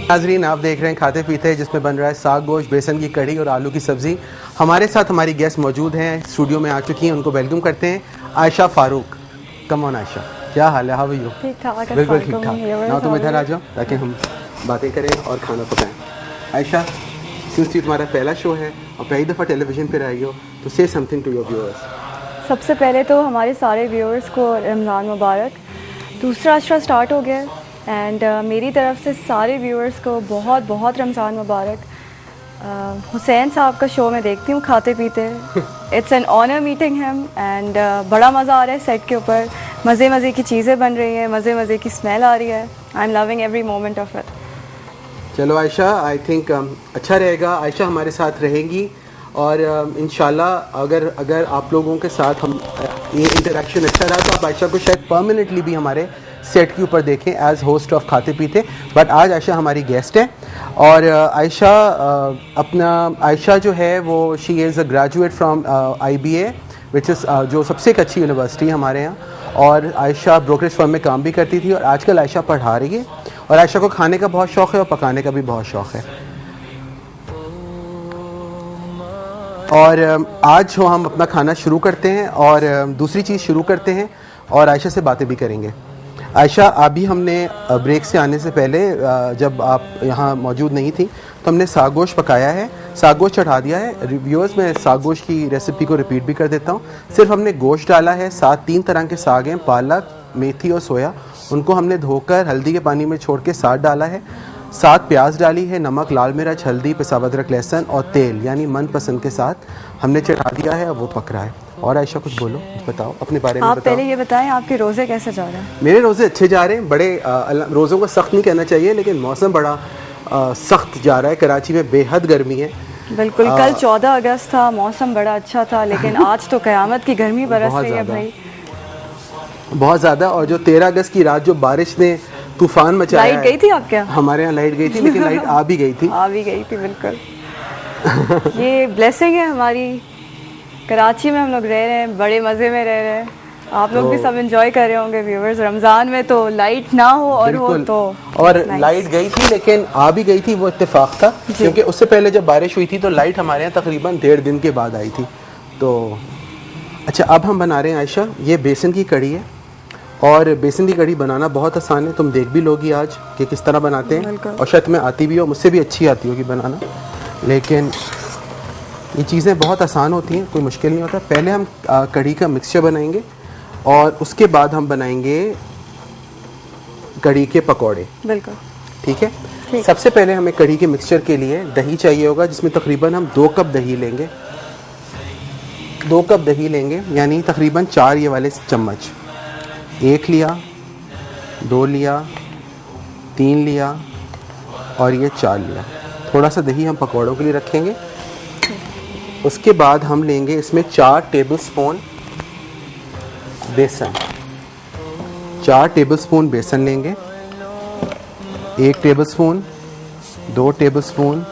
नाज़रीन, आप देख रहे हैं खाते पीते हैं, जिसमें बन रहा है साग गोश्त, बेसन की कढ़ी और आलू की सब्ज़ी। हमारे साथ हमारी गेस्ट मौजूद हैं, स्टूडियो में आ चुकी हैं। उनको वेलकम करते हैं। आयशा फारूक, कम ऑन आयशा, क्या हाल है? How are you? ठीक ठाक। बिल्कुल ठीक ठाक। ना तुम इधर आ जाओ ताकि हम बातें करें और खाना पकाएं। आयशा, सिंस ये तुम्हारा पहला शो है और पहली दफ़ा टेलीविज़न पर आई हो, तो से समथिंग टू योर व्यूअर्स। सबसे पहले तो हमारे सारे व्यूअर्स को रमज़ान मुबारक। दूसरा अशरा स्टार्ट हो गया एंड मेरी तरफ से सारे व्यूअर्स को बहुत बहुत रमज़ान मुबारक। हुसैन साहब का शो मैं देखती हूँ खाते पीते। It's an honour meeting him and बड़ा मज़ा आ रहा है सेट के ऊपर। मज़े मज़े की चीज़ें बन रही हैं, मज़े मज़े की स्मेल आ रही है। I am loving every moment of it. चलो आयशा, आई थिंक अच्छा रहेगा। आयशा हमारे साथ रहेंगी और इंशाल्लाह अगर आप लोगों के साथ हम ये इंटरेक्शन अच्छा रहा तो आप आयशा को शायद परमानेंटली भी हमारे सेट के ऊपर देखें एज होस्ट ऑफ खाते पीते। बट आज आयशा हमारी गेस्ट है और आयशा जो है वो she is a graduate from IBA which is जो सबसे एक अच्छी यूनिवर्सिटी है हमारे यहाँ। और आयशा ब्रोकरेज फर्म में काम भी करती थी और आजकल आयशा पढ़ा रही है। और आयशा को खाने का बहुत शौक़ है और पकाने का भी बहुत शौक़ है। और आज जो हम अपना खाना शुरू करते हैं और दूसरी चीज़ शुरू करते हैं और आयशा से बातें भी करेंगे। आयशा, अभी हमने ब्रेक से आने से पहले जब आप यहाँ मौजूद नहीं थी तो हमने साग गोश्त पकाया है, साग गोश्त चढ़ा दिया है। रिव्यूअर्स, मैं साग गोश्त की रेसिपी को रिपीट भी कर देता हूँ। सिर्फ हमने गोश्त डाला है, साथ 3 तरह के साग हैं, पालक, मेथी और सोया। उनको हमने धोकर हल्दी के पानी में छोड़ के साथ डाला है। साथ प्याज डाली है, नमक, लाल मिर्च, हल्दी, पिसा अदरक, लहसुन और तेल यानी मनपसंद के साथ हमने चढ़ा दिया है और वो पक रहा है। और आयशा कुछ बोलो, कुछ बताओ अपने बारे में। आप पहले ये बताएं आपके रोज़े कैसे जा रहे हैं? मेरे रोज़े अच्छे जा रहे हैं। बड़े रोज़ों को सख्त नहीं कहना चाहिए, लेकिन मौसम बड़ा सख्त जा रहा है। कराची में बेहद गर्मी है। बिल्कुल। कल 14 अगस्त था, मौसम बड़ा अच्छा था, लेकिन आज तो क़यामत की गर्मी बरस रही है भाई, बहुत ज़्यादा। और जो 13 अगस्त की रात जो बारिश ने तूफान मचाया, लाइट गई थी आपके यहाँ? हमारे यहाँ लाइट गई थी, लेकिन लाइट आ भी गई थी। आ भी गई थी, बिल्कुल। ये ब्लेसिंग है हमारी। कराची में हम लोग रह रहे हैं, बड़े मज़े में रह रहे हैं। आप लोग भी सब एंजॉय कर रहे होंगे व्यूअर्स। रमज़ान में तो लाइट ना हो और हो तो, और लाइट गई थी लेकिन आ भी गई थी, वो इत्तेफाक था। क्योंकि उससे पहले जब बारिश हुई थी तो लाइट हमारे यहाँ तकरीबन 1.5 दिन के बाद आई थी। तो अच्छा, अब हम बना रहे हैं आयशा, ये बेसन की कढ़ी है। और बेसन की कढ़ी बनाना बहुत आसान है, तुम देख भी लोगी आज कि किस तरह बनाते हैं। और शायद तुम्हें आती भी हो, मुझसे भी अच्छी आती होगी बनाना, लेकिन ये चीज़ें बहुत आसान होती हैं, कोई मुश्किल नहीं होता। पहले हम कढ़ी का मिक्सचर बनाएंगे और उसके बाद हम बनाएंगे कढ़ी के पकौड़े। बिल्कुल ठीक है। सबसे पहले हमें कढ़ी के मिक्सचर के लिए दही चाहिए होगा, जिसमें तकरीबन हम 2 कप दही लेंगे। 2 कप दही लेंगे यानी तकरीबन 4 ये वाले चम्मच। 1 लिया, 2 लिया, 3 लिया और ये 4 लिया। थोड़ा सा दही हम पकौड़ों के लिए रखेंगे। उसके बाद हम लेंगे इसमें 4 टेबलस्पून बेसन। 4 टेबलस्पून बेसन लेंगे। 1 टेबलस्पून, 2 टेबलस्पून,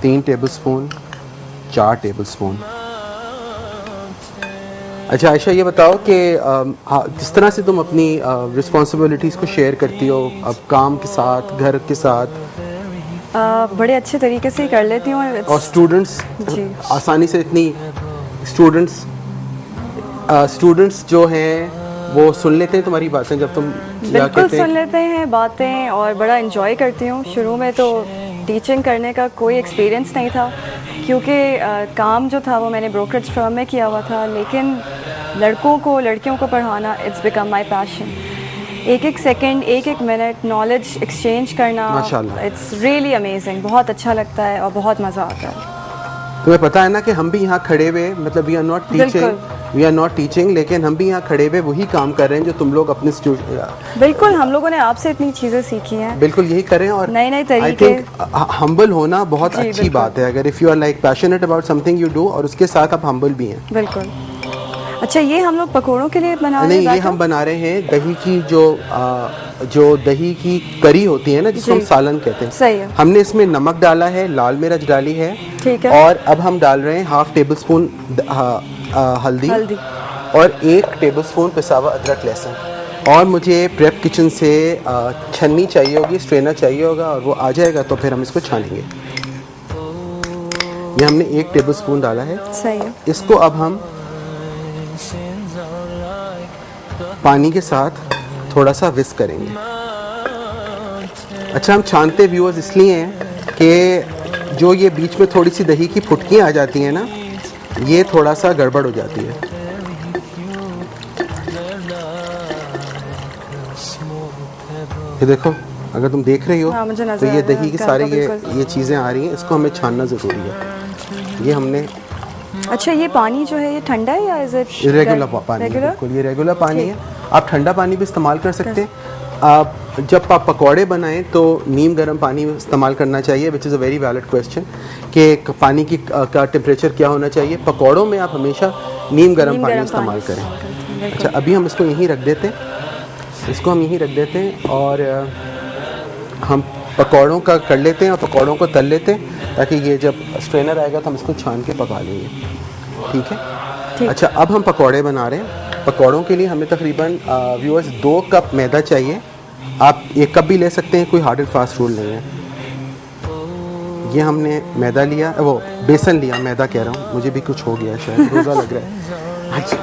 3 टेबलस्पून, 4 टेबलस्पून। अच्छा आयशा, ये बताओ कि जिस तरह से तुम अपनी रिस्पॉन्सिबिलिटीज़ को शेयर करती हो, अब काम के साथ, घर के साथ, बड़े अच्छे तरीके से ही कर लेती हूँ। और स्टूडेंट्स आसानी से इतनी स्टूडेंट्स जो हैं वो सुन लेते हैं तुम्हारी बातें जब तुम बिल्कुल सुन लेते हैं बातें और बड़ा एंजॉय करती हूँ। शुरू में तो टीचिंग करने का कोई एक्सपीरियंस नहीं था क्योंकि काम जो था वो मैंने ब्रोकरेज फर्म में किया हुआ था, लेकिन लड़कियों को पढ़ाना इट्स बिकम माई पैशन। एक सेकंड, एक मिनट नॉलेज एक्सचेंज करना, इट्स रियली अमेजिंग। बहुत अच्छा लगता है और बहुत मज़ा आता है। तुम्हें पता है ना कि हम भी यहाँ खड़े हुए, मतलब वी आर नॉट टीचिंग, लेकिन हम भी यहाँ खड़े हुए वही काम कर रहे हैं जो तुम लोग अपने बिल्कुल हम लोगों ने आपसे इतनी चीज़ें सीखी हैं। बिल्कुल यही करें और नए तरीके। आई थिंक हम्बल होना बहुत अच्छी बात है। अगर if you are like passionate about something you do और उसके साथ आप हम्बल भी हैं। बिल्कुल। अच्छा, ये हम लोग पकौड़ों के लिए बना रहे नहीं, हैं ये हम बना रहे हैं दही की जो दही की करी होती है ना, जिसको हम जी। सालन कहते हैं। सही है। हमने इसमें नमक डाला है, लाल मिर्च डाली है, ठीक है। और अब हम डाल रहे हैं 1/2 टेबल स्पून हल्दी हल्दी। और 1 टेबल स्पून पिसा हुआ अदरक लहसुन। और मुझे प्रेप किचन से छन्नी चाहिए होगी, स्ट्रेनर चाहिए होगा, और वो आ जाएगा तो फिर हम इसको छानेंगे। ये हमने 1 टेबल स्पून डाला है। सही है। इसको अब हम पानी के साथ थोड़ा सा विस्क करेंगे। अच्छा, हम छानते व्यूअर्स इसलिए हैं कि जो ये बीच में थोड़ी सी दही की फुटकियाँ आ जाती हैं ना, ये थोड़ा सा गड़बड़ हो जाती है। ये देखो, अगर तुम देख रही हो हाँ, मुझे नजर तो आ ये रहा है, दही की हल्का सारी बिल्कुल। ये चीज़ें आ रही हैं, इसको हमें छानना ज़रूरी है। ये हमने अच्छा, ये पानी जो है ये ठंडा है या इज इट रेगुलर पानी है, बिल्कुल ये रेगुलर पानी है। आप ठंडा पानी भी इस्तेमाल कर सकते हैं। आप जब आप पकौड़े बनाएं तो नीम गर्म पानी इस्तेमाल करना चाहिए, which is a very valid question कि पानी की का टेम्परेचर क्या होना चाहिए। पकौड़ों में आप हमेशा नीम गर्म पानी इस्तेमाल करें। अच्छा, अभी हम इसको यहीं रख देते हैं, इसको हम यहीं रख देते हैं और हम पकौड़ों का कर लेते हैं और पकौड़ों को तल लेते हैं, ताकि ये जब स्ट्रेनर आएगा तो हम इसको छान के पका लेंगे। ठीक है? ठीक। अच्छा, अब हम पकौड़े बना रहे हैं। पकौड़ों के लिए हमें तकरीबन व्यूअर्स 2 कप मैदा चाहिए। आप 1 कप भी ले सकते हैं, कोई हार्ड एंड फास्ट रूल नहीं है। ये हमने मैदा लिया, वो बेसन लिया, मैदा कह रहा हूँ, मुझे भी कुछ हो गया शायद, रोज़ा लग रहा है। अच्छा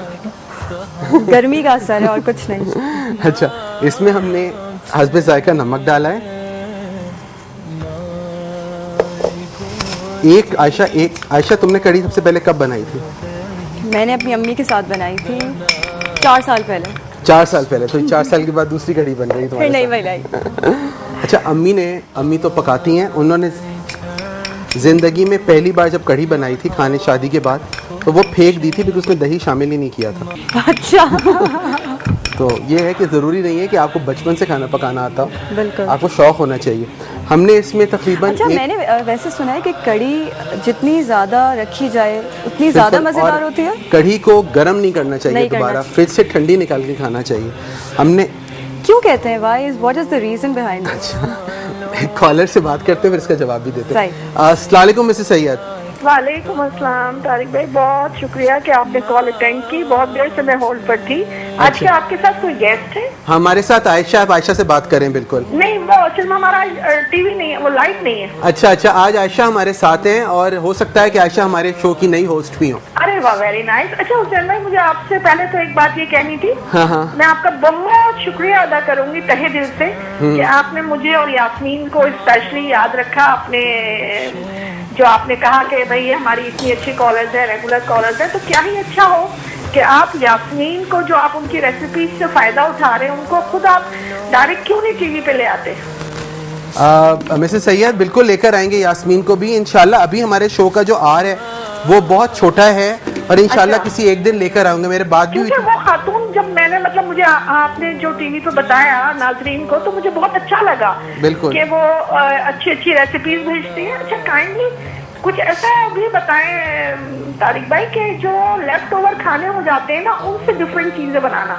गर्मी का असर है और कुछ नहीं। अच्छा, इसमें हमने हस्बे जायका नमक डाला है। आयशा तुमने कढ़ी सबसे पहले कब बनाई थी? मैंने अपनी अम्मी के साथ बनाई थी 4 साल पहले। 4 साल पहले, तो 4 साल के बाद दूसरी कढ़ी बन रही फिर तुम्हारे नहीं साथ। बनाई। अच्छा, अम्मी तो पकाती हैं। उन्होंने ज़िंदगी में पहली बार जब कढ़ी बनाई थी खाने शादी के बाद, तो वो फेंक दी थी क्योंकि उसमें दही शामिल ही नहीं किया था। अच्छा। तो ये है कि ज़रूरी नहीं है कि आपको बचपन से खाना पकाना आता हो, बिल्कुल। आपको शौक़ होना चाहिए। हमने इसमें तकरीबन अच्छा, मैंने वैसे सुना है कि कढ़ी जितनी ज़्यादा रखी जाए उतनी ज़्यादा मज़ेदार होती है। कढ़ी को गर्म नहीं करना चाहिए, नहीं करना दोबारा चाहिए। फ्रिज से ठंडी निकाल के खाना चाहिए। हमने क्यों कहते हैं, what is the reason behind this? Caller से बात करते हैं, फिर इसका जवाब भी देते सही। हैं। अस्सलाम वालेकुम मिसेस सैयद। वालेकुम अस्सलाम तारिक भाई, बहुत शुक्रिया कि आपने कॉल अटेंड की। बहुत देर से मैं होल्ड पर थी। आज क्या आपके साथ कोई गेस्ट है? हमारे साथ आयशा, आप आयशा से बात करें। बिल्कुल नहीं, वो असल में हमारा टीवी नहीं है, वो लाइट नहीं है। अच्छा, आज आयशा हमारे साथ हैं और हो सकता है कि आयशा हमारे शो की नई होस्ट भी हो। अरे वाह, वेरी नाइस। अच्छा हुसैन भाई, मुझे आपसे पहले तो एक बात ये कहनी थी। हाँ। मैं आपका बहुत शुक्रिया अदा करूंगी तहे दिल से कि आपने मुझे और यास्मीन को स्पेशली याद रखा। आपने जो आपने कहा कि भाई हमारी इतनी अच्छी कॉलर्स है, रेगुलर कॉलर्स है, तो क्या ही अच्छा हो कि आप यास्मीन को, जो आप उनकी रेसिपीज से फायदा उठा रहे हैं, उनको खुद आप डायरेक्ट क्यों नहीं टीवी पे ले आते? मिसेस सैयद, बिल्कुल लेकर आएंगे यास्मीन को भी इंशाल्लाह। अभी हमारे शो का जो आर है वो बहुत छोटा है और इंशाल्लाह अच्छा। किसी एक दिन लेकर आऊंगे। मेरे बात भी हुई क्योंकि वो खातून, जब मैंने मतलब मुझे आपने जो टीवी पे बताया नाजरीन को, तो मुझे बहुत अच्छा लगा। बिल्कुल। कि वो अच्छी अच्छी रेसिपीज भेजती हैं। अच्छा, काइंडली कुछ ऐसा भी बताएं तारिक भाई कि जो लेफ्ट ओवर खाने हो जाते हैं ना, उनसे डिफरेंट चीजें बनाना।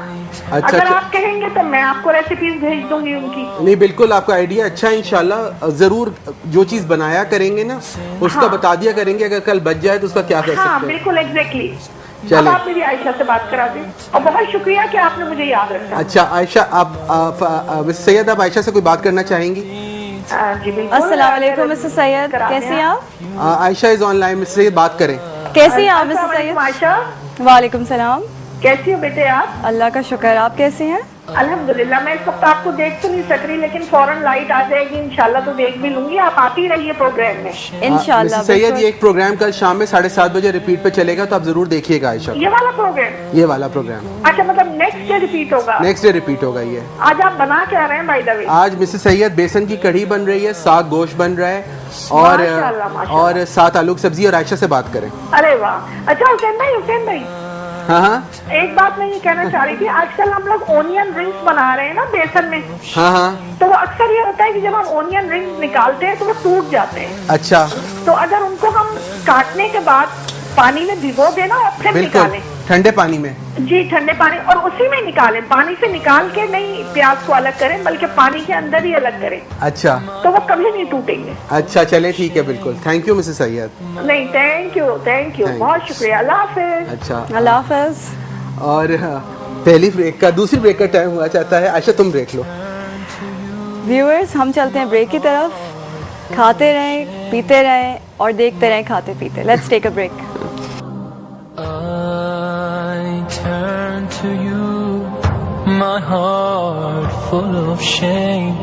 अच्छा, अगर अच्छा। आप कहेंगे तो मैं आपको रेसिपीज भेज दूंगी उनकी। नहीं, बिल्कुल आपका आइडिया अच्छा है। इंशाल्लाह ज़रूर जो चीज़ बनाया करेंगे ना, उसका हाँ। बता दिया करेंगे। अगर कल बच जाए तो उसका क्या कर हाँ, सकते हैं। बिल्कुल, एग्जैक्टली। चलें। अब आप मेरी आयशा से बात करा दें, और बहुत शुक्रिया कि आपने मुझे याद रखा। अच्छा आयशा, आप मिस सैयद, आप आयशा से कोई बात करना चाहेंगी? जी बिल्कुल। अस्सलाम वालेकुम मिसेस सैयद, कैसी हैं आप? Ayesha is online, miss Syed बात करें। कैसी हैं आप मिसेस सैयद? आयशा, वालेकुम सलाम। कैसी हो बेटे आप? अल्लाह का शुक्र, आप कैसी हैं? अल्हम्दुलिल्लाह। मैं इस वक्त आपको देख तो नहीं सक रही, लेकिन फौरन लाइट आ जाएगी इंशाल्लाह तो देख भी लूंगी। आप आती रहिए प्रोग्राम में इंशाल्लाह। मिसेस सैयद, ये एक प्रोग्राम कल शाम में 7:30 बजे रिपीट पे चलेगा, तो आप जरूर देखिएगा आयशा। ये वाला प्रोग्राम? ये वाला प्रोग्राम अच्छा, मतलब नेक्स्ट डे रिपीट होगा? नेक्स्ट डे रिपीट होगा ये। आज आप बना क्या रहे हैं बाय द वे? आज मिसेस सैयद बेसन की कढ़ी बन रही है, साग गोश्त बन रहा है माशाल्लाह, माशाल्लाह। और 7 आलू की सब्जी। और आयशा से बात करें। अरे वाह। अच्छा हुसैन भाई, हाँ, एक बात मैं ये कहना चाह रही थी। आजकल हम लोग ओनियन रिंग्स बना रहे हैं ना बेसन में, हाँ। तो वो अक्सर ये होता है कि जब हम ओनियन रिंग्स निकालते हैं तो वो टूट जाते हैं। अच्छा, तो अगर उनको हम काटने के बाद पानी में भिगो देना और फिर बिल्कुल निकालें ठंडे पानी में? जी ठंडे पानी, और उसी में निकालें, पानी से निकाल के नहीं प्याज को अलग करें बल्कि पानी के अंदर ही अलग करें। अच्छा, तो वो कभी नहीं टूटेंगे। अच्छा चले ठीक है, बिल्कुल। Thank you Mrs Syed. नहीं थैंक यू, बहुत शुक्रिया। अल्लाह हाफिज। अच्छा, अल्लाह हाफ़िज़। और पहली ब्रेक का, दूसरी ब्रेक का टाइम हुआ चाहता है। आयशा तुम ब्रेक लो। व्यूअर्स, हम चलते हैं ब्रेक की तरफ। खाते रहें, पीते रहें और देखते रहें खाते पीते। Let's take a break. I turn to you, my heart full of shame.